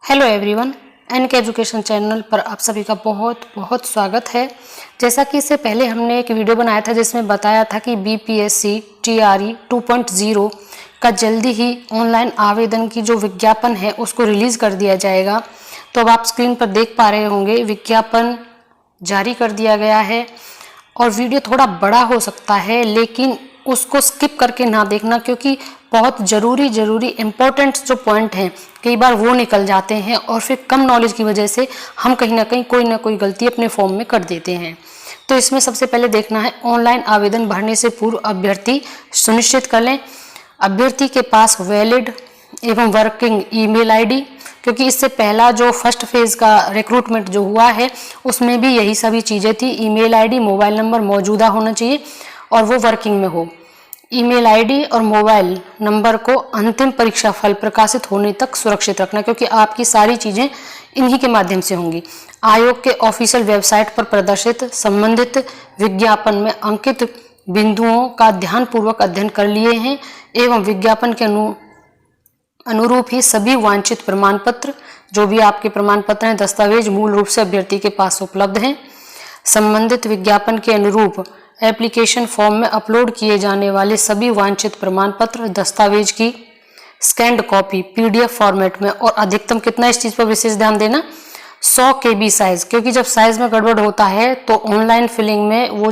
Hello everyone, NK education channel पर आप सभी का बहुत बहुत स्वागत है। जैसा कि इससे पहले हमने एक वीडियो बनाया था जिसमें बताया था कि बीपीएससी टीआरई 2.0 का जल्दी ही ऑनलाइन आवेदन की जो विज्ञापन है उसको रिलीज़ कर दिया जाएगा। तो अब आप स्क्रीन पर देख पा रहे होंगे विज्ञापन जारी कर दिया गया है और वीडियो थोड़ा बड़ा हो सकता है, लेकिन उसको स्किप करके ना देखना, क्योंकि बहुत ज़रूरी इम्पोर्टेंट जो पॉइंट हैं कई बार वो निकल जाते हैं और फिर कम नॉलेज की वजह से हम कहीं ना कहीं कोई ना कोई गलती अपने फॉर्म में कर देते हैं। तो इसमें सबसे पहले देखना है, ऑनलाइन आवेदन भरने से पूर्व अभ्यर्थी सुनिश्चित कर लें अभ्यर्थी के पास वैलिड एवं वर्किंग ईमेल आईडी, क्योंकि इससे पहला जो फर्स्ट फेज़ का रिक्रूटमेंट जो हुआ है उसमें भी यही सभी चीज़ें थी। ईमेल आईडी, मोबाइल नंबर मौजूदा होना चाहिए और वो वर्किंग में हो। ईमेल आईडी और मोबाइल नंबर को अंतिम परीक्षा फल प्रकाशित होने तक सुरक्षित रखना, क्योंकि आपकी सारी चीज़ें इन्हीं के माध्यम से होंगी। आयोग के ऑफिशियल वेबसाइट पर प्रदर्शित संबंधित विज्ञापन में अंकित बिंदुओं का ध्यानपूर्वक अध्ययन कर लिए हैं एवं विज्ञापन के अनुरूप ही सभी वांछित प्रमाण पत्र, जो भी आपके प्रमाण पत्र हैं, दस्तावेज मूल रूप से अभ्यर्थी के पास उपलब्ध हैं। संबंधित विज्ञापन के अनुरूप एप्लीकेशन फॉर्म में अपलोड किए जाने वाले सभी वांछित प्रमाण पत्र दस्तावेज की स्कैन्ड कॉपी पीडीएफ फॉर्मेट में, और अधिकतम कितना, इस चीज़ पर विशेष ध्यान देना, 100 KB साइज, क्योंकि जब साइज में गड़बड़ होता है तो ऑनलाइन फिलिंग में वो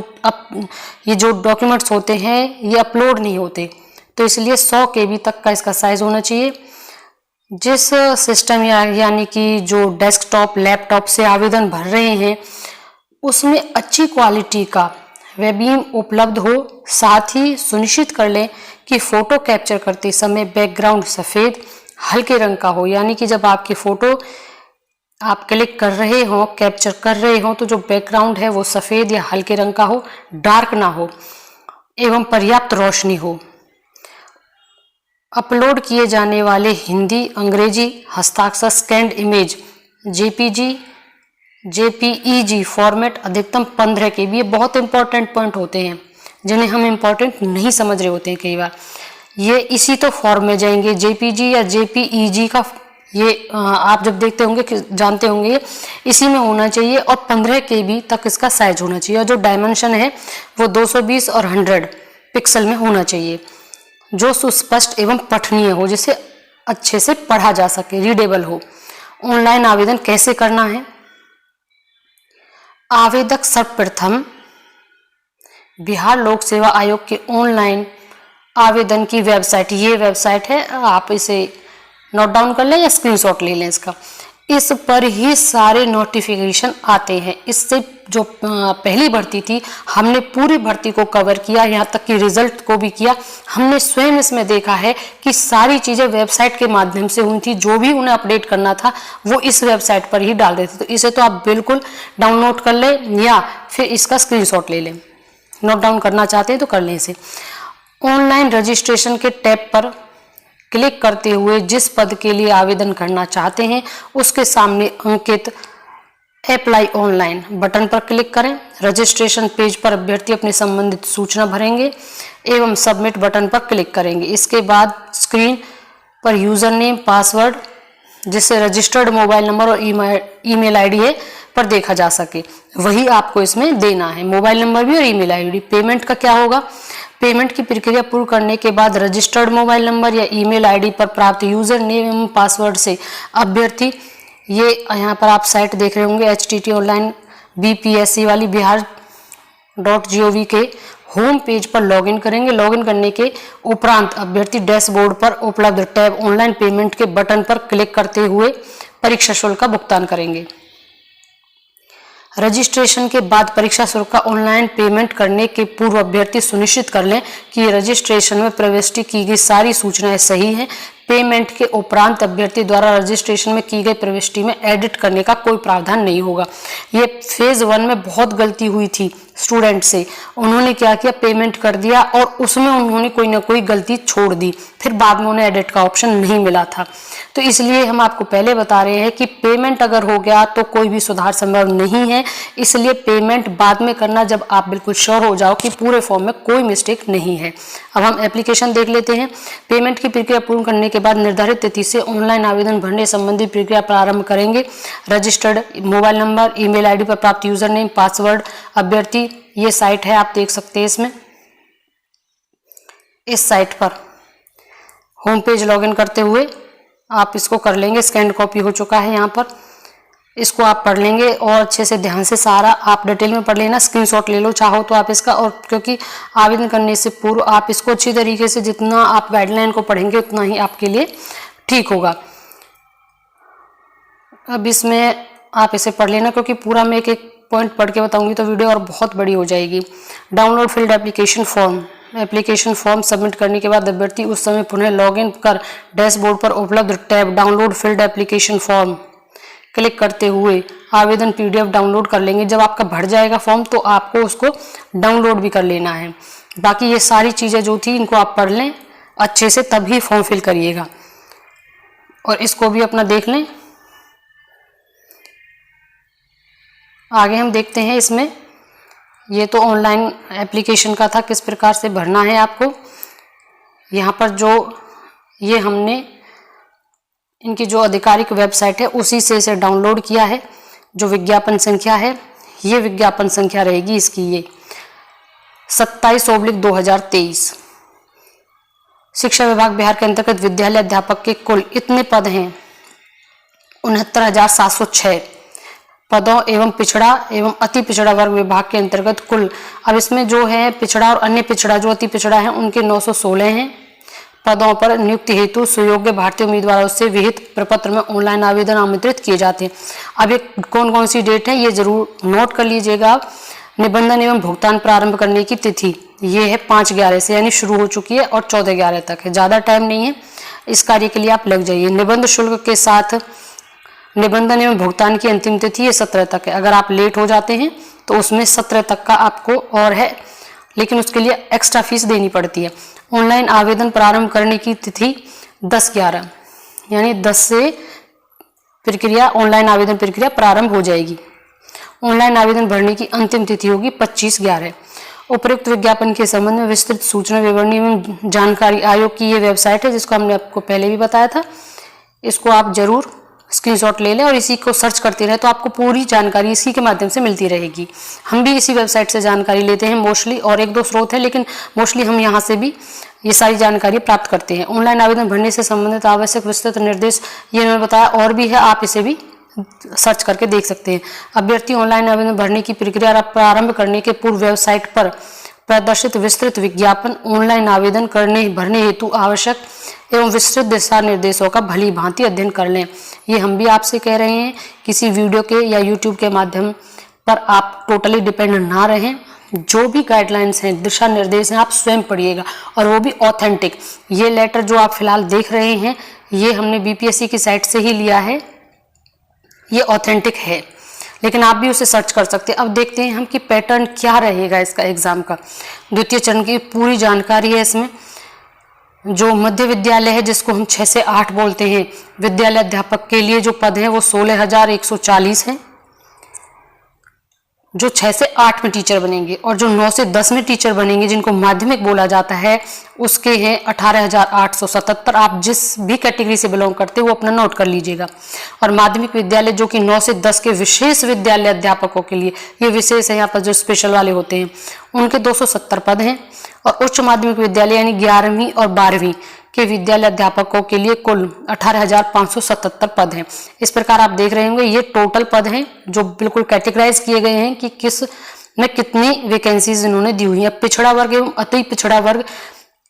ये जो डॉक्यूमेंट्स होते हैं ये अपलोड नहीं होते, तो इसलिए 100 KB तक का इसका साइज होना चाहिए। जिस सिस्टम यानी कि जो डेस्कटॉप लैपटॉप से आवेदन भर रहे हैं उसमें अच्छी क्वालिटी का वेबीम उपलब्ध हो। साथ ही सुनिश्चित कर लें कि फ़ोटो कैप्चर करते समय बैकग्राउंड सफ़ेद हल्के रंग का हो, यानी कि जब आपकी फ़ोटो आप क्लिक कर रहे हो, कैप्चर कर रहे हो, तो जो बैकग्राउंड है वो सफ़ेद या हल्के रंग का हो, डार्क ना हो एवं पर्याप्त रोशनी हो। अपलोड किए जाने वाले हिंदी, अंग्रेजी, हस्ताक्षर, स्कैन्ड इमेज, JPEG फॉर्मेट अधिकतम 15 KB। ये बहुत इंपॉर्टेंट पॉइंट होते हैं जिन्हें हम इंपॉर्टेंट नहीं समझ रहे होते हैं कई बार। ये इसी तो फॉर्म में जाएंगे, JPG या JPEG का, ये आप जब देखते होंगे कि जानते होंगे, ये इसी में होना चाहिए और 15 KB तक इसका साइज होना चाहिए। और जो डायमेंशन है वो 220 और 100 पिक्सल में होना चाहिए, जो सुस्पष्ट एवं पठनीय हो, जिसे अच्छे से पढ़ा जा सके, रीडेबल हो। ऑनलाइन आवेदन कैसे करना है? आवेदक सर्वप्रथम बिहार लोक सेवा आयोग के ऑनलाइन आवेदन की वेबसाइट, ये वेबसाइट है, आप इसे नोट डाउन कर लें या स्क्रीनशॉट ले लें इसका, इस पर ही सारे नोटिफिकेशन आते हैं। इससे जो पहली भर्ती थी हमने पूरी भर्ती को कवर किया, यहाँ तक कि रिजल्ट को भी किया। हमने स्वयं इसमें देखा है कि सारी चीज़ें वेबसाइट के माध्यम से हुई थी, जो भी उन्हें अपडेट करना था वो इस वेबसाइट पर ही डाल रहे थे। तो इसे तो आप बिल्कुल डाउनलोड कर लें या फिर इसका स्क्रीनशॉट ले लें, नोट डाउन करना चाहते हैं तो कर लें इसे। ऑनलाइन रजिस्ट्रेशन के टैब पर क्लिक करते हुए जिस पद के लिए आवेदन करना चाहते हैं उसके सामने अंकित अप्लाई ऑनलाइन बटन पर क्लिक करें। रजिस्ट्रेशन पेज पर अभ्यर्थी अपनी संबंधित सूचना भरेंगे एवं सबमिट बटन पर क्लिक करेंगे। इसके बाद स्क्रीन पर यूजर नेम, पासवर्ड, जिससे रजिस्टर्ड मोबाइल नंबर और ईमेल आईडी है पर देखा जा सके, वही आपको इसमें देना है, मोबाइल नंबर भी और ईमेल आईडी। पेमेंट का क्या होगा? पेमेंट की प्रक्रिया पूर्ण करने के बाद रजिस्टर्ड मोबाइल नंबर या ईमेल आईडी पर प्राप्त यूजर नेम एवं पासवर्ड से अभ्यर्थी, ये यहाँ पर आप साइट देख रहे होंगे HTT ऑनलाइन BPSC वाली bihar.gov के होम पेज पर लॉगिन करेंगे। लॉगिन करने के उपरांत अभ्यर्थी डैशबोर्ड पर उपलब्ध टैब ऑनलाइन पेमेंट के बटन पर क्लिक करते हुए परीक्षा शुल्क का भुगतान करेंगे। रजिस्ट्रेशन के बाद परीक्षा शुल्क का ऑनलाइन पेमेंट करने के पूर्व अभ्यर्थी सुनिश्चित कर लें कि रजिस्ट्रेशन में प्रविष्टि की गई सारी सूचनाएं सही हैं। पेमेंट के उपरांत अभ्यर्थी द्वारा रजिस्ट्रेशन में की गई प्रविष्टि में एडिट करने का कोई प्रावधान नहीं होगा। ये फेज 1 में बहुत गलती हुई थी, स्टूडेंट से, उन्होंने क्या किया, पेमेंट कर दिया और उसमें उन्होंने कोई ना कोई गलती छोड़ दी, फिर बाद में उन्हें एडिट का ऑप्शन नहीं मिला था। तो इसलिए हम आपको पहले बता रहे हैं कि पेमेंट अगर हो गया तो कोई भी सुधार संभव नहीं है, इसलिए पेमेंट बाद में करना जब आप बिल्कुल श्योर हो जाओ कि पूरे फॉर्म में कोई मिस्टेक नहीं है। अब हम एप्लीकेशन देख लेते हैं। पेमेंट की प्रक्रिया पूर्ण करने के बाद निर्धारित तिथि से ऑनलाइन आवेदन भरने संबंधी प्रक्रिया प्रारंभ करेंगे। Registered mobile number, email ID पर प्राप्त यूजर नेम, पासवर्ड, अभ्यर्थी, ये साइट है, आप देख सकते हैं इसमें। इस साइट पर होम पेज लॉगिन करते हुए आप इसको कर लेंगे। स्कैन कॉपी हो चुका है यहाँ पर, इसको आप पढ़ लेंगे और अच्छे से ध्यान से सारा आप डिटेल में पढ़ लेना। स्क्रीनशॉट ले लो चाहो तो आप इसका, और क्योंकि आवेदन करने से पूर्व आप इसको अच्छी तरीके से, जितना आप गाइडलाइन को पढ़ेंगे उतना ही आपके लिए ठीक होगा। अब इसमें आप इसे पढ़ लेना, क्योंकि पूरा मैं एक एक पॉइंट पढ़ के बताऊंगी तो वीडियो और बहुत बड़ी हो जाएगी। Download field application form. Application form submit करने के बाद अभ्यर्थी उस समय पुनः लॉगिन कर डैशबोर्ड पर उपलब्ध tab download field application form click करते हुए आवेदन PDF डाउनलोड कर लेंगे। जब आपका भर जाएगा फॉर्म तो आपको उसको डाउनलोड भी कर लेना है। बाकी ये सारी चीज़ें जो थी इनको आप पढ़ लें अच्छे से, तभी फॉर्म फिल करिएगा। और इसको भी अपना देख लें। आगे हम देखते हैं इसमें, ये तो ऑनलाइन एप्लीकेशन का था, किस प्रकार से भरना है आपको। यहाँ पर जो ये हमने इनकी जो आधिकारिक वेबसाइट है उसी से इसे डाउनलोड किया है। जो विज्ञापन संख्या है, ये विज्ञापन संख्या रहेगी इसकी, ये 27/2023। शिक्षा विभाग बिहार के अंतर्गत विद्यालय अध्यापक के कुल इतने पद हैं, 69,706 पदों एवं पिछड़ा एवं अति पिछड़ा वर्ग विभाग के अंतर्गत कुल, अब इसमें जो है पिछड़ा और अन्य पिछड़ा, जो अति पिछड़ा है उनके 916 हैं पदों पर नियुक्ति हेतु सुयोग्य भारतीय उम्मीदवारों से विहित प्रपत्र में ऑनलाइन आवेदन आमंत्रित किए जाते हैं। अब ये कौन कौन सी डेट है ये जरूर नोट कर लीजिएगा आप। निबंधन एवं भुगतान प्रारंभ करने की तिथि ये है 5/11 से, यानी शुरू हो चुकी है और 14/11 तक है, ज़्यादा टाइम नहीं है। इस कार्य के लिए आप लग जाइए। निबंध शुल्क के साथ निबंधन एवं भुगतान की अंतिम तिथि ये 17 तक है। अगर आप लेट हो जाते हैं तो उसमें 17 तक का आपको और है, लेकिन उसके लिए एक्स्ट्रा फीस देनी पड़ती है। ऑनलाइन आवेदन प्रारंभ करने की तिथि 10/11, यानी 10 से प्रक्रिया, ऑनलाइन आवेदन प्रक्रिया प्रारंभ हो जाएगी। ऑनलाइन आवेदन भरने की अंतिम तिथि होगी 25/11। उपयुक्त विज्ञापन के संबंध में विस्तृत सूचना विवरणी एवं जानकारी आयोग की ये वेबसाइट है, जिसको हमने आपको पहले भी बताया था। इसको आप जरूर स्क्रीनशॉट ले लें और इसी को सर्च करते रहें तो आपको पूरी जानकारी इसी के माध्यम से मिलती रहेगी। हम भी इसी वेबसाइट से जानकारी लेते हैं मोस्टली, और एक दो स्रोत है, लेकिन मोस्टली हम यहाँ से भी ये सारी जानकारी प्राप्त करते हैं। ऑनलाइन आवेदन भरने से संबंधित आवश्यक विस्तृत निर्देश ये मैंने बताया, और भी है, आप इसे भी सर्च करके देख सकते हैं। अभ्यर्थी ऑनलाइन आवेदन भरने की प्रक्रिया प्रारंभ करने के पूर्व वेबसाइट पर प्रदर्शित विस्तृत विज्ञापन ऑनलाइन आवेदन भरने हेतु आवश्यक एवं विस्तृत दिशा निर्देशों का भली भांति अध्ययन कर लें। ये हम भी आपसे कह रहे हैं, किसी वीडियो के या यूट्यूब के माध्यम पर आप टोटली डिपेंड ना रहें। जो भी गाइडलाइंस हैं, दिशा निर्देश हैं, आप स्वयं पढ़िएगा, और वो भी ऑथेंटिक। ये लेटर जो आप फिलहाल देख रहे हैं ये हमने BPSC की साइट से ही लिया है, ये ऑथेंटिक है, लेकिन आप भी उसे सर्च कर सकते हैं। अब देखते हैं हम कि पैटर्न क्या रहेगा इसका एग्जाम का। द्वितीय चरण की पूरी जानकारी है इसमें। जो मध्य विद्यालय है, जिसको हम 6 से 8 बोलते हैं, विद्यालय अध्यापक के लिए जो पद है वो 16,140 हैं, जो 6 से 8 में टीचर बनेंगे, और जो 9 से 10 में टीचर बनेंगे, जिनको माध्यमिक बोला जाता है, उसके हैं 18,877। आप जिस भी कैटेगरी से बिलोंग करते हैं वो अपना नोट कर लीजिएगा। और माध्यमिक विद्यालय जो कि 9 से 10 के विशेष विद्यालय अध्यापकों के लिए, ये विशेष है, यहाँ पर जो स्पेशल वाले होते हैं, उनके 270 पद हैं। और उच्च माध्यमिक विद्यालय यानी 11वीं और 12वीं के विद्यालय अध्यापकों के लिए कुल 18,577 पद हैं। इस प्रकार आप देख रहे होंगे ये टोटल पद हैं जो बिल्कुल कैटेगराइज किए गए हैं कि किस में कितनी वैकेंसीज इन्होंने दी हुई है। पिछड़ा वर्ग एवं अति पिछड़ा वर्ग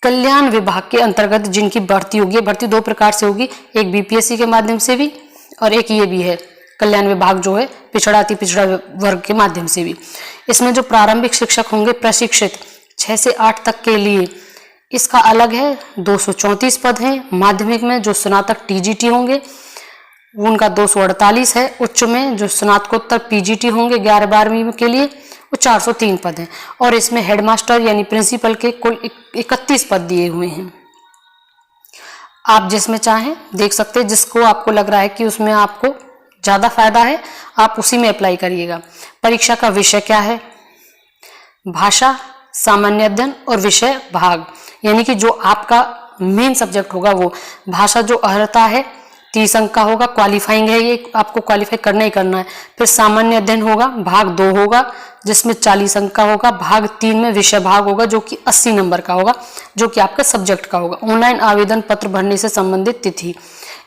कल्याण विभाग के अंतर्गत जिनकी भर्ती होगी, भर्ती 2 प्रकार से होगी, एक BPSC के माध्यम से भी और एक ये भी है कल्याण विभाग जो है पिछड़ा अति पिछड़ा वर्ग के माध्यम से भी। इसमें जो प्रारंभिक शिक्षक होंगे प्रशिक्षित 6 से 8 तक के लिए, इसका अलग है, 234 पद हैं। माध्यमिक में जो स्नातक TGT होंगे उनका 248 है। उच्च में जो स्नातकोत्तर PGT होंगे 11-12वीं के लिए वो 403 पद हैं और इसमें हेडमास्टर यानी प्रिंसिपल के कुल 31 पद दिए हुए हैं। आप जिसमें चाहें देख सकते हैं, जिसको आपको लग रहा है कि उसमें आपको ज़्यादा फायदा है आप उसी में अप्लाई करिएगा। परीक्षा का विषय क्या है? भाषा, सामान्य अध्ययन और विषय भाग, यानी कि जो आपका मेन सब्जेक्ट होगा वो भाषा, जो अर्हता है 30 अंक का होगा, क्वालिफाइंग है, ये आपको क्वालिफाई करना ही करना है। फिर सामान्य अध्ययन होगा, भाग 2 होगा जिसमें 40 अंक का होगा, भाग 3 में विषय भाग होगा जो कि 80 नंबर का होगा, जो कि आपका सब्जेक्ट का होगा। ऑनलाइन आवेदन पत्र भरने से संबंधित तिथि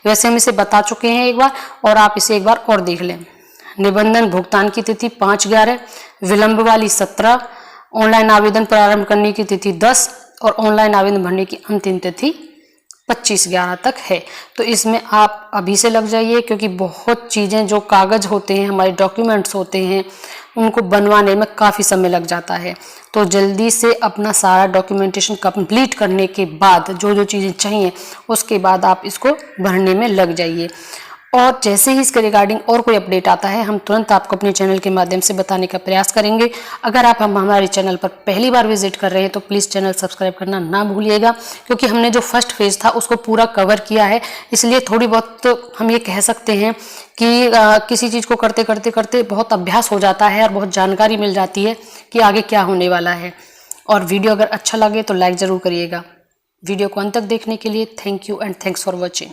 वैसे हम इसे बता चुके हैं एक बार, और आप इसे एक बार और देख लें। निबंधन भुगतान की तिथि 5/11, विलंब वाली 17, ऑनलाइन आवेदन प्रारंभ करने की तिथि 10 और ऑनलाइन आवेदन भरने की अंतिम तिथि 25/11 तक है। तो इसमें आप अभी से लग जाइए, क्योंकि बहुत चीज़ें जो कागज़ होते हैं, हमारे डॉक्यूमेंट्स होते हैं, उनको बनवाने में काफ़ी समय लग जाता है। तो जल्दी से अपना सारा डॉक्यूमेंटेशन कंप्लीट करने के बाद जो जो चीज़ें चाहिए उसके बाद आप इसको भरने में लग जाइए। और जैसे ही इसके रिगार्डिंग और कोई अपडेट आता है हम तुरंत आपको अपने चैनल के माध्यम से बताने का प्रयास करेंगे। अगर आप हमारे चैनल पर पहली बार विजिट कर रहे हैं तो प्लीज़ चैनल सब्सक्राइब करना ना भूलिएगा, क्योंकि हमने जो फर्स्ट फेज़ था उसको पूरा कवर किया है, इसलिए थोड़ी बहुत तो हम ये कह सकते हैं कि किसी चीज़ को करते करते करते बहुत अभ्यास हो जाता है और बहुत जानकारी मिल जाती है कि आगे क्या होने वाला है। और वीडियो अगर अच्छा लगे तो लाइक ज़रूर करिएगा। वीडियो को अंत तक देखने के लिए thank you and thanks for watching.